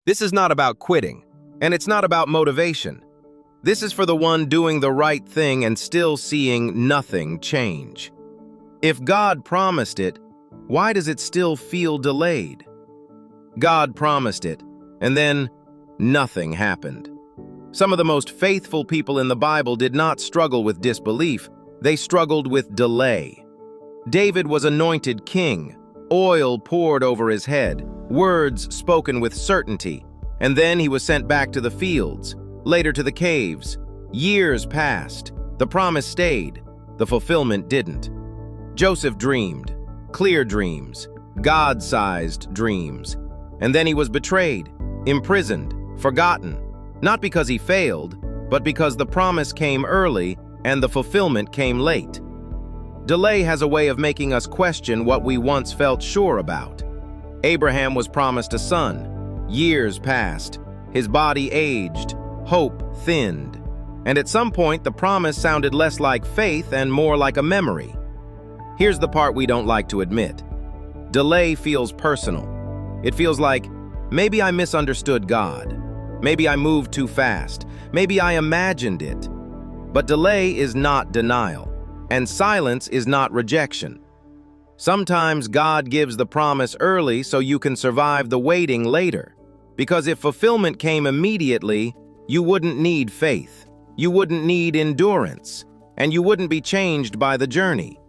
This is not about quitting, and it's not about motivation. This is for the one doing the right thing and still seeing nothing change. If God promised it, why does it still feel delayed? God promised it, and then nothing happened. Some of the most faithful people in the Bible did not struggle with disbelief, they struggled with delay. David was anointed king, oil poured over his head, words spoken with certainty, and then he was sent back to the fields, later to the caves. Years passed, the promise stayed, the fulfillment didn't. Joseph dreamed, clear dreams, God-sized dreams, and then he was betrayed, imprisoned, forgotten, not because he failed, but because the promise came early and the fulfillment came late. Delay has a way of making us question what we once felt sure about. Abraham was promised a son. Years passed. His body aged. Hope thinned. And at some point, the promise sounded less like faith and more like a memory. Here's the part we don't like to admit. Delay feels personal. It feels like, maybe I misunderstood God. Maybe I moved too fast. Maybe I imagined it. But delay is not denial. And silence is not rejection. Sometimes God gives the promise early so you can survive the waiting later. Because if fulfillment came immediately, you wouldn't need faith, you wouldn't need endurance, and you wouldn't be changed by the journey.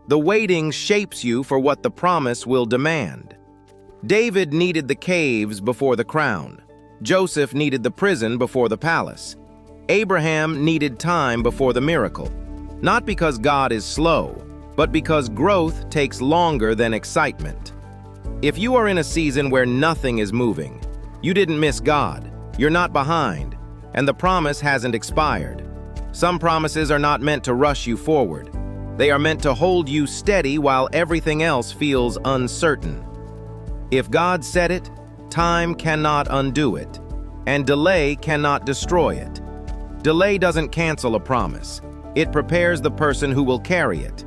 The waiting shapes you for what the promise will demand. David needed the caves before the crown. Joseph needed the prison before the palace. Abraham needed time before the miracle. Not because God is slow, but because growth takes longer than excitement. If you are in a season where nothing is moving, you didn't miss God, you're not behind, and the promise hasn't expired. Some promises are not meant to rush you forward. They are meant to hold you steady while everything else feels uncertain. If God said it, time cannot undo it, and delay cannot destroy it. Delay doesn't cancel a promise. It prepares the person who will carry it.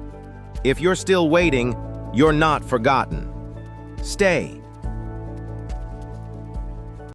If you're still waiting, you're not forgotten. Stay,